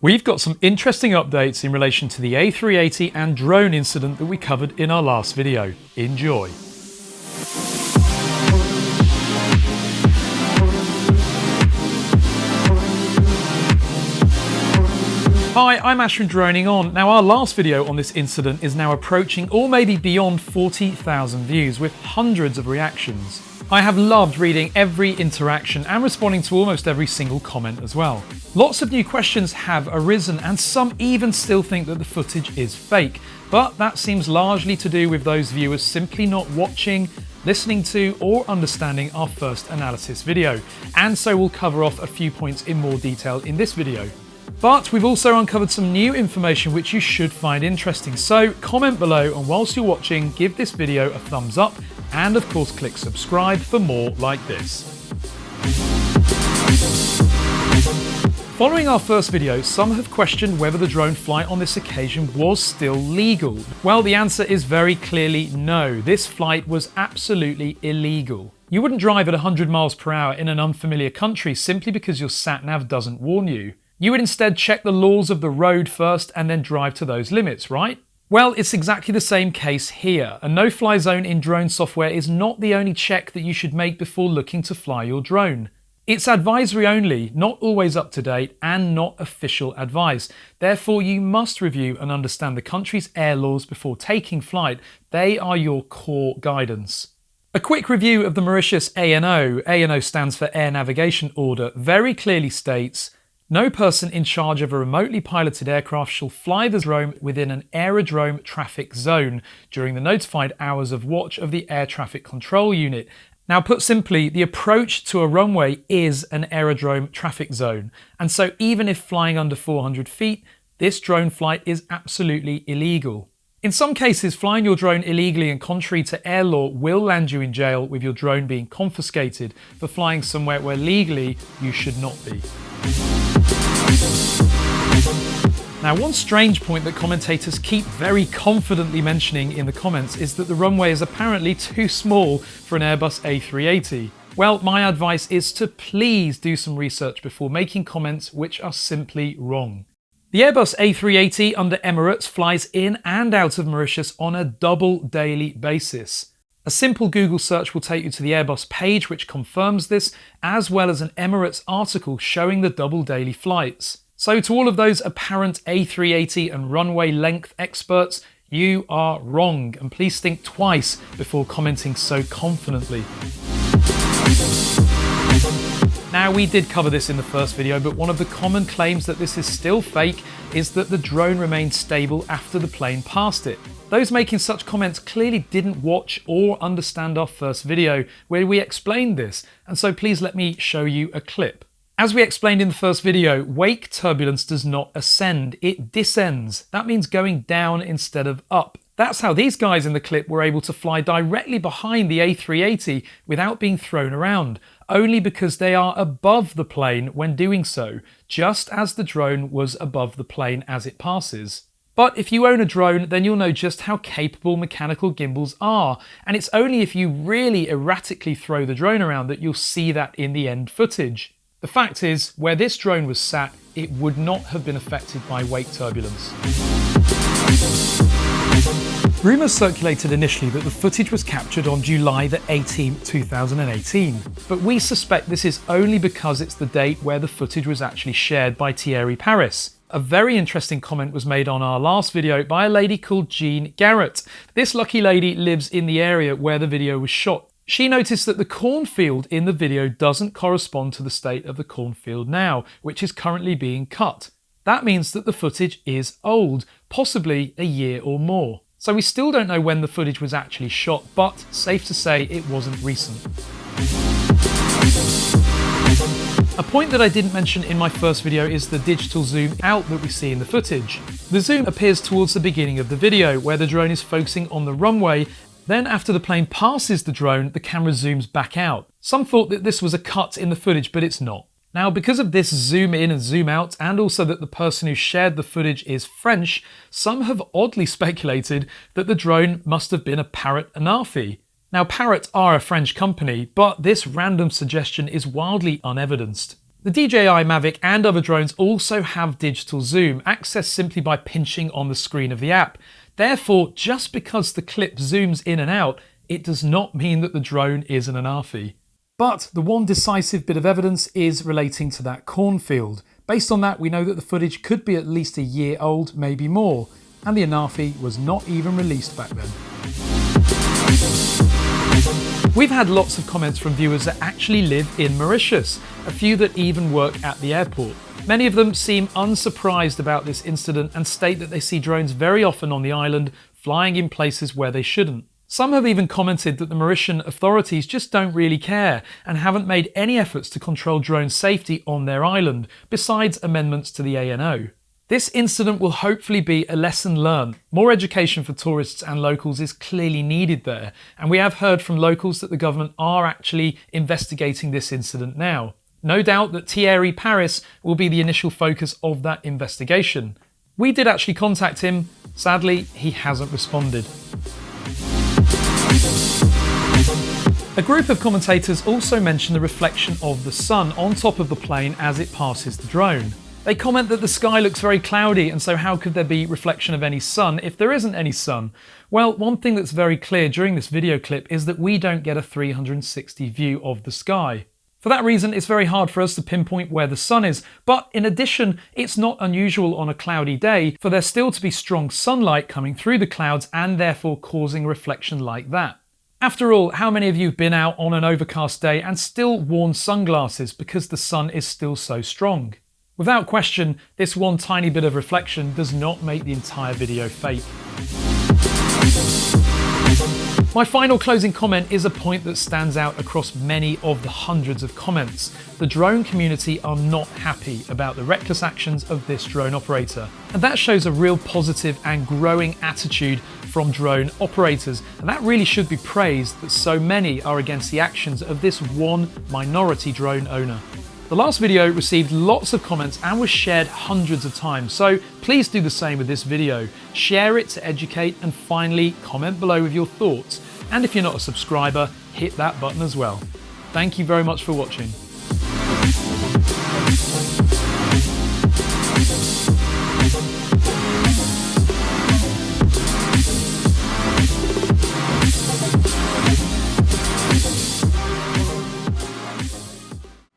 We've got some interesting updates in relation to the A380 and drone incident that we covered in our last video. Enjoy. Hi, I'm Ash from DroningON. Now, our last video on this incident is now approaching or maybe beyond 40,000 views with hundreds of reactions. I have loved reading every interaction and responding to almost every single comment as well. Lots of new questions have arisen and some even still think that the footage is fake, but that seems largely to do with those viewers simply not watching, listening to or understanding our first analysis video, and so we'll cover off a few points in more detail in this video. But we've also uncovered some new information which you should find interesting, so comment below, and whilst you're watching, give this video a thumbs up and of course click subscribe for more like this. Following our first video, some have questioned whether the drone flight on this occasion was still legal. Well, the answer is very clearly no. This flight was absolutely illegal. You wouldn't drive at 100 miles per hour in an unfamiliar country simply because your sat-nav doesn't warn you. You would instead check the laws of the road first and then drive to those limits, right? Well, it's exactly the same case here. A no-fly zone in drone software is not the only check that you should make before looking to fly your drone. It's advisory only, not always up to date, and not official advice. Therefore, you must review and understand the country's air laws before taking flight. They are your core guidance. A quick review of the Mauritius ANO, ANO stands for Air Navigation Order, very clearly states, no person in charge of a remotely piloted aircraft shall fly the drone within an aerodrome traffic zone during the notified hours of watch of the air traffic control unit. Now, put simply, the approach to a runway is an aerodrome traffic zone, and so even if flying under 400 feet, this drone flight is absolutely illegal. In some cases, flying your drone illegally and contrary to air law will land you in jail, with your drone being confiscated for flying somewhere where legally you should not be. Now, one strange point that commentators keep very confidently mentioning in the comments is that the runway is apparently too small for an Airbus A380. Well, my advice is to please do some research before making comments which are simply wrong. The Airbus A380 under Emirates flies in and out of Mauritius on a double daily basis. A simple Google search will take you to the Airbus page which confirms this, as well as an Emirates article showing the double daily flights. So to all of those apparent A380 and runway length experts, you are wrong, and please think twice before commenting so confidently. Now, we did cover this in the first video, but one of the common claims that this is still fake is that the drone remained stable after the plane passed it. Those making such comments clearly didn't watch or understand our first video where we explained this, and so please let me show you a clip. As we explained in the first video, wake turbulence does not ascend, it descends. That means going down instead of up. That's how these guys in the clip were able to fly directly behind the A380 without being thrown around, only because they are above the plane when doing so, just as the drone was above the plane as it passes. But if you own a drone, then you'll know just how capable mechanical gimbals are, and it's only if you really erratically throw the drone around that you'll see that in the end footage. The fact is, where this drone was sat, it would not have been affected by wake turbulence. Rumours circulated initially that the footage was captured on July the 18th, 2018, but we suspect this is only because it's the date where the footage was actually shared by Thierry Paris. A very interesting comment was made on our last video by a lady called Jean Garrett. This lucky lady lives in the area where the video was shot. She noticed that the cornfield in the video doesn't correspond to the state of the cornfield now, which is currently being cut. That means that the footage is old, possibly a year or more. So we still don't know when the footage was actually shot, but safe to say it wasn't recent. A point that I didn't mention in my first video is the digital zoom out that we see in the footage. The zoom appears towards the beginning of the video, where the drone is focusing on the runway. Then after the plane passes the drone, the camera zooms back out. Some thought that this was a cut in the footage, but it's not. Now, because of this zoom in and zoom out, and also that the person who shared the footage is French, some have oddly speculated that the drone must have been a Parrot Anafi. Now, Parrot are a French company, but this random suggestion is wildly unevidenced. The DJI Mavic and other drones also have digital zoom, accessed simply by pinching on the screen of the app. Therefore, just because the clip zooms in and out, it does not mean that the drone is an Anafi. But the one decisive bit of evidence is relating to that cornfield. Based on that, we know that the footage could be at least a year old, maybe more, and the Anafi was not even released back then. We've had lots of comments from viewers that actually live in Mauritius, a few that even work at the airport. Many of them seem unsurprised about this incident and state that they see drones very often on the island, flying in places where they shouldn't. Some have even commented that the Mauritian authorities just don't really care and haven't made any efforts to control drone safety on their island, besides amendments to the ANO. This incident will hopefully be a lesson learned. More education for tourists and locals is clearly needed there, and we have heard from locals that the government are actually investigating this incident now. No doubt that Thierry Paris will be the initial focus of that investigation. We did actually contact him. Sadly, he hasn't responded. A group of commentators also mentioned the reflection of the sun on top of the plane as it passes the drone. They comment that the sky looks very cloudy, and so how could there be reflection of any sun if there isn't any sun? Well, one thing that's very clear during this video clip is that we don't get a 360 view of the sky. For that reason, it's very hard for us to pinpoint where the sun is, but in addition, it's not unusual on a cloudy day for there still to be strong sunlight coming through the clouds and therefore causing a reflection like that. After all, how many of you have been out on an overcast day and still worn sunglasses because the sun is still so strong? Without question, this one tiny bit of reflection does not make the entire video fake. My final closing comment is a point that stands out across many of the hundreds of comments. The drone community are not happy about the reckless actions of this drone operator. And that shows a real positive and growing attitude from drone operators. And that really should be praised that so many are against the actions of this one minority drone owner. The last video received lots of comments and was shared hundreds of times, so please do the same with this video. Share it to educate, and finally comment below with your thoughts. And if you're not a subscriber, hit that button as well. Thank you very much for watching.